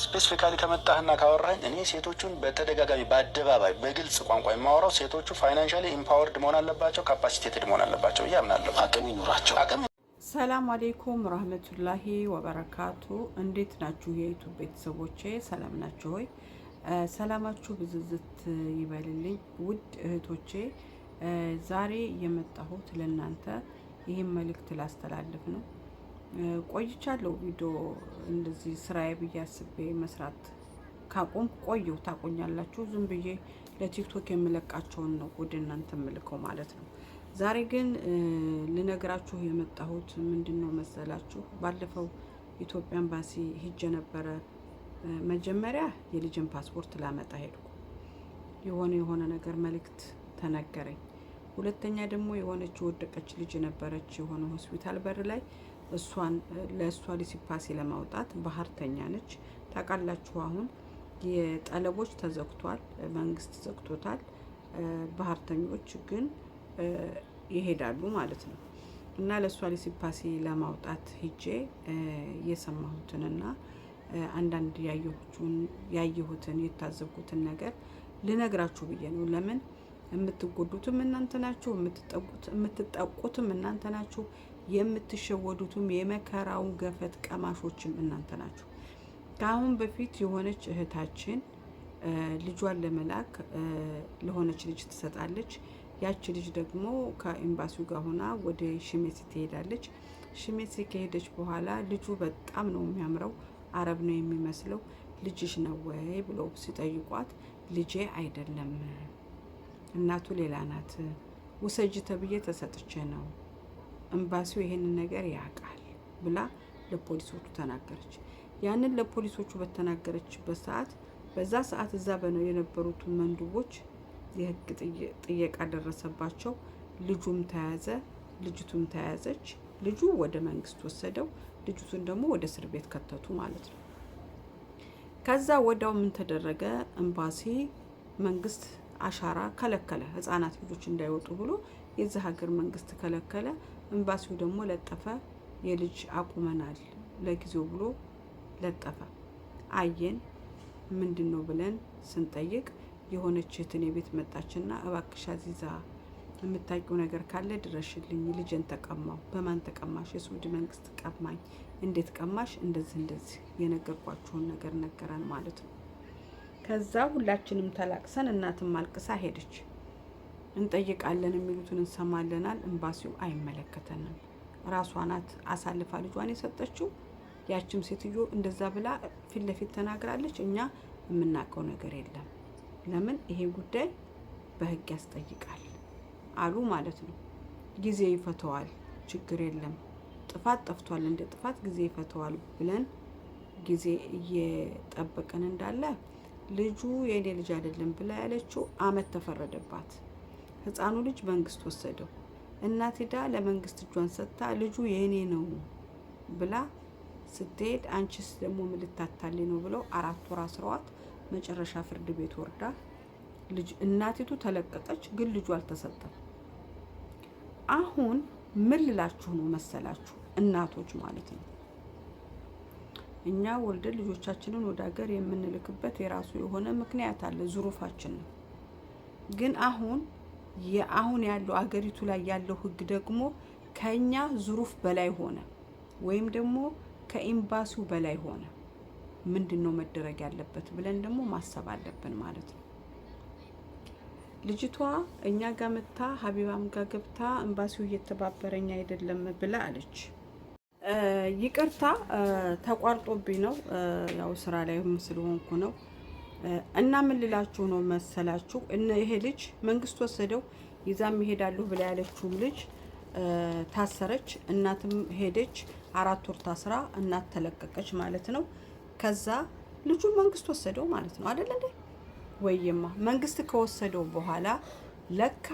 ስፔሲፊካሊ ከመጣህና ካወራኝ እኔ ሴቶቹን በተደጋጋሚ በአደባባይ በግልጽ ቋንቋ የማወራው ሴቶቹ ፋይናንሻሊ ኢምፓወርድ መሆን አለባቸው፣ ካፓሲቴትድ መሆን አለባቸው እያምናለሁ። አቅም ይኑራቸው። ሰላም አሌይኩም ረህመቱላሂ ወበረካቱ። እንዴት ናችሁ የዩቱብ ቤተሰቦቼ? ሰላም ናችሁ ሆይ? ሰላማችሁ ብዝዝት ይበልልኝ ውድ እህቶቼ። ዛሬ የመጣሁት ለእናንተ ይህን መልእክት ላስተላልፍ ነው። ቆይቻለሁ ቪዲዮ እንደዚህ ስራዬ ብዬ አስቤ መስራት ካቆምኩ ቆየሁ። ታቆኛላችሁ። ዝም ብዬ ለቲክቶክ የምለቃቸውን ነው ወደ እናንተ የምልከው ማለት ነው። ዛሬ ግን ልነግራችሁ የመጣሁት ምንድን ነው መሰላችሁ? ባለፈው ኢትዮጵያ ኤምባሲ ሂጄ ነበረ። መጀመሪያ የልጅን ፓስፖርት ላመጣ ሄድኩ። የሆነ ነገር መልእክት ተነገረኝ። ሁለተኛ ደግሞ የሆነች የወደቀች ልጅ ነበረች የሆነ ሆስፒታል በር ላይ። ለእሷ ዲሲፓሲ ለማውጣት ባህርተኛ ነች። ታውቃላችሁ፣ አሁን የጠለቦች ተዘግቷል፣ መንግስት ዘግቶታል። ባህርተኞች ግን ይሄዳሉ ማለት ነው። እና ለእሷ ዲሲፓሲ ለማውጣት ሂጄ የሰማሁትንና አንዳንድ ያየሁትን የታዘብኩትን ነገር ልነግራችሁ ብዬ ነው። ለምን የምትጎዱትም እናንተ ናችሁ፣ የምትጠቁትም እናንተ ናችሁ፣ የምትሸወዱትም የመከራውን ገፈት ቀማሾችም እናንተ ናችሁ። ከአሁን በፊት የሆነች እህታችን ልጇን ለመላክ ለሆነች ልጅ ትሰጣለች። ያቺ ልጅ ደግሞ ከኤምባሲው ጋር ሆና ወደ ሽሜሲ ትሄዳለች። ሽሜሲ ከሄደች በኋላ ልጁ በጣም ነው የሚያምረው፣ አረብ ነው የሚመስለው። ልጅሽ ነው ወይ ብለው ሲጠይቋት ልጄ አይደለም፣ እናቱ ሌላ ናት፣ ውሰጅ ተብዬ ተሰጥቼ ነው፣ ኤምባሲው ይሄንን ነገር ያውቃል ብላ ለፖሊሶቹ ተናገረች። ያንን ለፖሊሶቹ በተናገረችበት ሰዓት በዛ ሰዓት እዛ የነበሩት መንዱቦች የህግ ጥየቃ ደረሰባቸው። ልጁም ተያዘ፣ ልጅቱም ተያዘች። ልጁ ወደ መንግስት ወሰደው፣ ልጅቱን ደግሞ ወደ እስር ቤት ከተቱ ማለት ነው። ከዛ ወዲያው ምን ተደረገ? ኤምባሲ መንግስት አሻራ ከለከለ፣ ህጻናት ልጆች እንዳይወጡ ብሎ የዛ ሀገር መንግስት ከለከለ። ኤምባሲው ደግሞ ለጠፈ፣ የልጅ አቁመናል ለጊዜው ብሎ ለጠፈ። አየን ምንድን ነው ብለን ስንጠይቅ የሆነች እህትን የቤት መጣችና እባክሽ አዚዛ የምታውቂው ነገር ካለ ድረሽልኝ፣ ልጅን ተቀማው። በማን ተቀማሽ? የሱዲ መንግስት ቀማኝ። እንዴት ቀማሽ? እንደዚህ የነገርኳችሁን ነገር ነገረን ማለት ነው። ከዛ ሁላችንም ተላቅሰን እናትም አልቅሳ ሄደች። እንጠይቃለን የሚሉትን እንሰማለናል። ኤምባሲው አይመለከተንም። ራሷ ናት አሳልፋ ልጇን የሰጠችው። ያችም ሴትዮ እንደዛ ብላ ፊት ለፊት ተናግራለች። እኛ የምናውቀው ነገር የለም። ለምን ይሄ ጉዳይ በህግ ያስጠይቃል አሉ ማለት ነው። ጊዜ ይፈተዋል፣ ችግር የለም። ጥፋት ጠፍቷል፣ እንደ ጥፋት ጊዜ ይፈተዋል ብለን ጊዜ እየጠበቅን እንዳለ ልጁ የኔ ልጅ አይደለም ብላ ያለችው አመት ተፈረደባት። ህፃኑ ልጅ መንግስት ወሰደው። እናት ሄዳ ለመንግስት እጇን ሰጥታ ልጁ የኔ ነው ብላ ስትሄድ አንቺስ ደግሞ ምን ልታታልኝ ነው ብለው 4 ወር አስረዋት መጨረሻ ፍርድ ቤት ወርዳ ልጅ እናቲቱ ተለቀቀች፣ ግን ልጁ አልተሰጠም። አሁን ምን ልላችሁ ነው መሰላችሁ እናቶች ማለት ነው፣ እኛ ወልደን ልጆቻችንን ወደ ሀገር የምንልክበት የራሱ የሆነ ምክንያት አለ፣ ዙሩፋችን ነው። ግን አሁን ያለው አገሪቱ ላይ ያለው ህግ ደግሞ ከኛ ዙሩፍ በላይ ሆነ፣ ወይም ደግሞ ከኤምባሲው በላይ ሆነ። ምንድነው መደረግ ያለበት ብለን ደግሞ ማሰብ አለብን ማለት ነው። ልጅቷ እኛ ጋር መታ ሀቢባም ጋር ገብታ ኤምባሲው እየተባበረኝ አይደለም ብላ አለች። ይቅርታ ተቋርጦብኝ ነው፣ ያው ስራ ላይ ስለሆንኩ ነው። እና ምን ልላችሁ ነው መሰላችሁ፣ ይሄ ልጅ መንግስት ወሰደው። ይዛም ይሄዳለሁ ብላ ያለችውም ልጅ ታሰረች። እናትም ሄደች፣ 4 ወር ታስራ እናት ተለቀቀች ማለት ነው። ከዛ ልጁ መንግስት ወሰደው ማለት ነው አይደል እንዴ? ወይማ መንግስት ከወሰደው በኋላ ለካ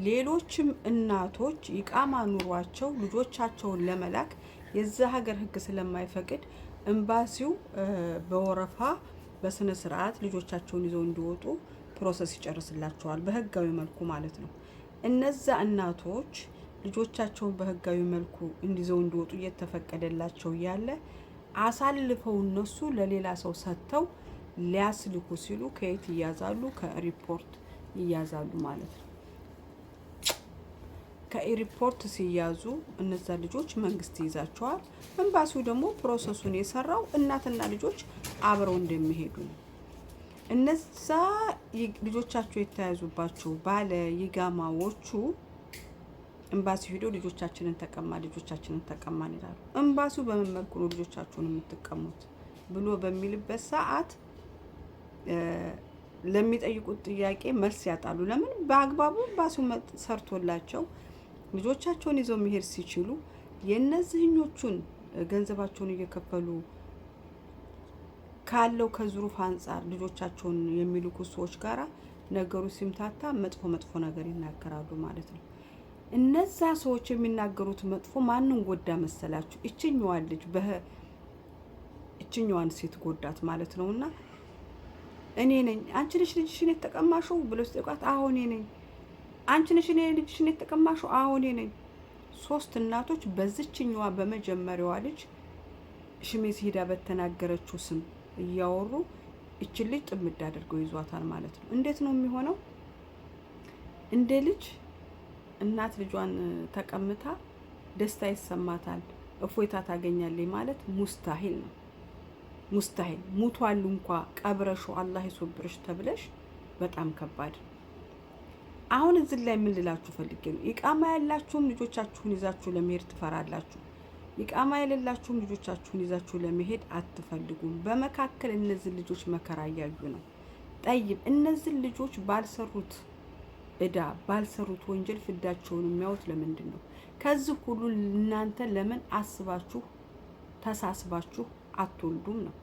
ሌሎችም እናቶች ኢቃማ ኑሯቸው ልጆቻቸውን ለመላክ የዛ ሀገር ህግ ስለማይፈቅድ ኤምባሲው በወረፋ በስነ ስርዓት ልጆቻቸውን ይዘው እንዲወጡ ፕሮሰስ ይጨርስላቸዋል፣ በህጋዊ መልኩ ማለት ነው። እነዛ እናቶች ልጆቻቸውን በህጋዊ መልኩ እንዲዘው እንዲወጡ እየተፈቀደላቸው ያለ አሳልፈው እነሱ ለሌላ ሰው ሰጥተው ሊያስልኩ ሲሉ ከየት ይያዛሉ? ከሪፖርት ይያዛሉ ማለት ነው። ከሪፖርት ሲያዙ እነዛ ልጆች መንግስት ይይዛቸዋል። ኤምባሲው ደግሞ ፕሮሰሱን የሰራው እናትና ልጆች አብረው እንደሚሄዱ ነው። እነዛ ልጆቻቸው የተያዙባቸው ባለ ይጋማዎቹ ኤምባሲ ሄዶ ልጆቻችንን ተቀማን ይላሉ። ኤምባሲው በምን መልኩ ነው ልጆቻችሁን የምትቀሙት ብሎ በሚልበት ሰዓት ለሚጠይቁት ጥያቄ መልስ ያጣሉ። ለምን? በአግባቡ ኤምባሲው ሰርቶላቸው ልጆቻቸውን ይዘው መሄድ ሲችሉ የነዚህኞቹን ገንዘባቸውን እየከፈሉ ካለው ከዝሩፍ አንጻር ልጆቻቸውን የሚልኩ ሰዎች ጋራ ነገሩ ሲምታታ መጥፎ ነገር ይናገራሉ ማለት ነው። እነዛ ሰዎች የሚናገሩት መጥፎ ማንን ጎዳ መሰላችሁ? እችኛዋን ሴት ጎዳት ማለት ነውና እኔ ነኝ አንቺ ነሽ ልጅሽን የተቀማሽው ብለው ሲጠይቋት አዎ እኔ ነኝ። አንቺ ነሽ ልጅሽን የተቀማሽው? አዎ እኔ ነኝ። 3 እናቶች በዚችኛዋ በመጀመሪያዋ ልጅ ሽሜዝ ሄዳ በተናገረችው ስም እያወሩ እችን ልጅ ጥምድ አድርገው ይዟታል ማለት ነው። እንዴት ነው የሚሆነው? እንደ ልጅ እናት ልጇን ተቀምታ ደስታ ይሰማታል፣ እፎይታ ታገኛለች ማለት ሙስታሂል ነው። ሙስታሂል ሙቷል እንኳ ቀብረሹ አላህ ይሶብርሽ ተብለሽ በጣም ከባድ። አሁን እዚህ ላይ ምን ልላችሁ ፈልጌ ነው፣ ኢቃማ ያላችሁም ልጆቻችሁን ይዛችሁ ለመሄድ ትፈራላችሁ። ኢቃማ የሌላችሁም ልጆቻችሁን ይዛችሁ ለመሄድ አትፈልጉም። በመካከል እነዚህ ልጆች መከራ እያዩ ነው። ጠይብ እነዚህ ልጆች ባልሰሩት እዳ ባልሰሩት ወንጀል ፍዳቸውን የሚያዩት ለምንድን ነው? ከዚህ ሁሉ እናንተ ለምን አስባችሁ ተሳስባችሁ አትወልዱም ነው?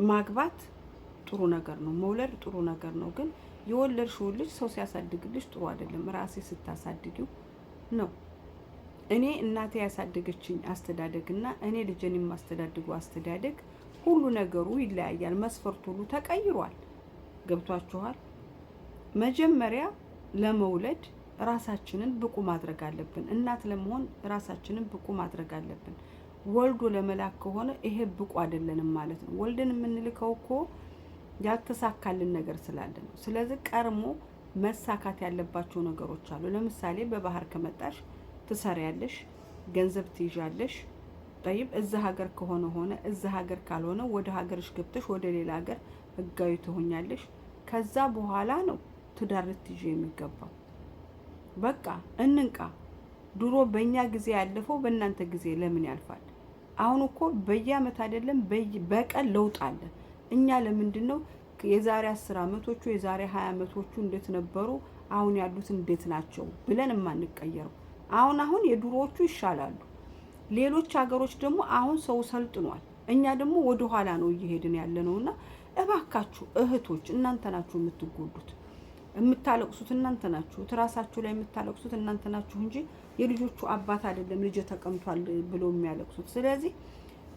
ማግባት ጥሩ ነገር ነው፣ መውለድ ጥሩ ነገር ነው። ግን የወለድሽውን ልጅ ሰው ሲያሳድግልሽ ጥሩ አይደለም፣ ራሴ ስታሳድጊው ነው። እኔ እናቴ ያሳደገችኝ አስተዳደግና እኔ ልጄን የማስተዳድገው አስተዳደግ ሁሉ ነገሩ ይለያያል። መስፈርቱ ሁሉ ተቀይሯል። ገብቷችኋል? መጀመሪያ ለመውለድ ራሳችንን ብቁ ማድረግ አለብን። እናት ለመሆን ራሳችንን ብቁ ማድረግ አለብን። ወልዶ ለመላክ ከሆነ ይሄ ብቁ አይደለንም ማለት ነው። ወልደን የምንልከው እኮ ያልተሳካልን ነገር ስላለ ነው። ስለዚህ ቀርሞ መሳካት ያለባቸው ነገሮች አሉ። ለምሳሌ በባህር ከመጣሽ ትሰሪያለሽ፣ ገንዘብ ትይዣለሽ። ጠይብ እዛ ሀገር ከሆነ ሆነ፣ እዛ ሀገር ካልሆነ ወደ ሀገርሽ ገብተሽ ወደ ሌላ ሀገር ህጋዊ ትሆኛለሽ። ከዛ በኋላ ነው ትዳር ልትይዥ የሚገባው። በቃ እንንቃ። ድሮ በእኛ ጊዜ ያለፈው በእናንተ ጊዜ ለምን ያልፋል? አሁን እኮ በየአመት አይደለም በቀን ለውጥ አለ። እኛ ለምንድን ነው የዛሬ 10 አመቶቹ የዛሬ 20 አመቶቹ እንዴት ነበሩ አሁን ያሉት እንዴት ናቸው ብለን የማንቀየረው? አሁን የድሮዎቹ ይሻላሉ። ሌሎች ሀገሮች ደግሞ አሁን ሰው ሰልጥኗል። እኛ ደግሞ ወደ ኋላ ነው እየሄድን ያለነውና እባካችሁ እህቶች እናንተ ናችሁ የምትጎዱት፣ የምታለቅሱት እናንተ ናችሁ። ትራሳችሁ ላይ የምታለቅሱት እናንተ ናችሁ እንጂ የልጆቹ አባት አይደለም ልጅ ተቀምጧል ብሎ የሚያለቅሱት። ስለዚህ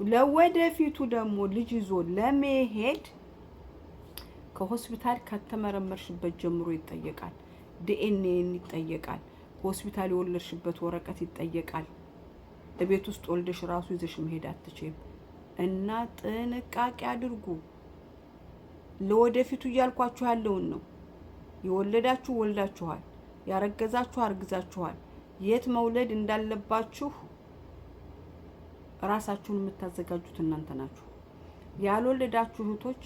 ለወደፊቱ ደግሞ ልጅ ይዞ ለመሄድ ከሆስፒታል ከተመረመርሽበት ጀምሮ ይጠየቃል። ዲኤንኤን ይጠየቃል። ሆስፒታል የወለድሽበት ወረቀት ይጠየቃል። በቤት ውስጥ ወልደሽ ራሱ ይዘሽ መሄድ አትችይም። እና ጥንቃቄ አድርጉ። ለወደፊቱ እያልኳችሁ ያለውን ነው። የወለዳችሁ ወልዳችኋል፣ ያረገዛችሁ አርግዛችኋል። የት መውለድ እንዳለባችሁ ራሳችሁን የምታዘጋጁት እናንተ ናችሁ። ያልወለዳችሁ እህቶች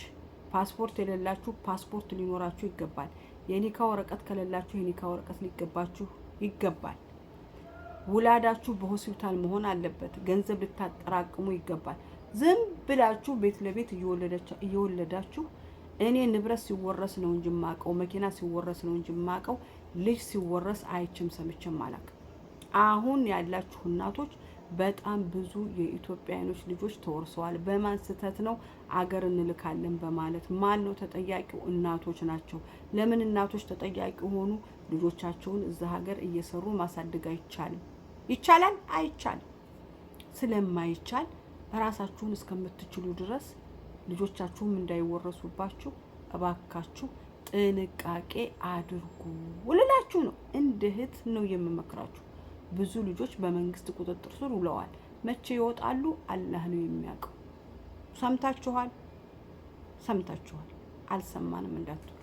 ፓስፖርት የሌላችሁ ፓስፖርት ሊኖራችሁ ይገባል። የኒካ ወረቀት ከሌላችሁ የኒካ ወረቀት ሊገባችሁ ይገባል። ውላዳችሁ በሆስፒታል መሆን አለበት። ገንዘብ ልታጠራቅሙ ይገባል። ዝም ብላችሁ ቤት ለቤት እየወለዳችሁ እኔ ንብረት ሲወረስ ነው እንጂ ማቀው፣ መኪና ሲወረስ ነው እንጂ ማቀው፣ ልጅ ሲወረስ አይችም ሰምቼም አላውቅም። አሁን ያላችሁ እናቶች በጣም ብዙ የኢትዮጵያኖች ልጆች ተወርሰዋል። በማን ስህተት ነው? አገር እንልካለን በማለት። ማን ነው ተጠያቂው? እናቶች ናቸው። ለምን እናቶች ተጠያቂ ሆኑ? ልጆቻቸውን እዛ ሀገር እየሰሩ ማሳደግ አይቻልም። ይቻላል? አይቻልም። ስለማይቻል ራሳችሁን እስከምትችሉ ድረስ ልጆቻችሁም እንዳይወረሱባችሁ እባካችሁ ጥንቃቄ አድርጉ ልላችሁ ነው። እንደ እህት ነው የምመክራችሁ። ብዙ ልጆች በመንግስት ቁጥጥር ስር ውለዋል። መቼ ይወጣሉ? አላህ ነው የሚያውቀው። ሰምታችኋል፣ ሰምታችኋል። አልሰማንም እንዳትሉ።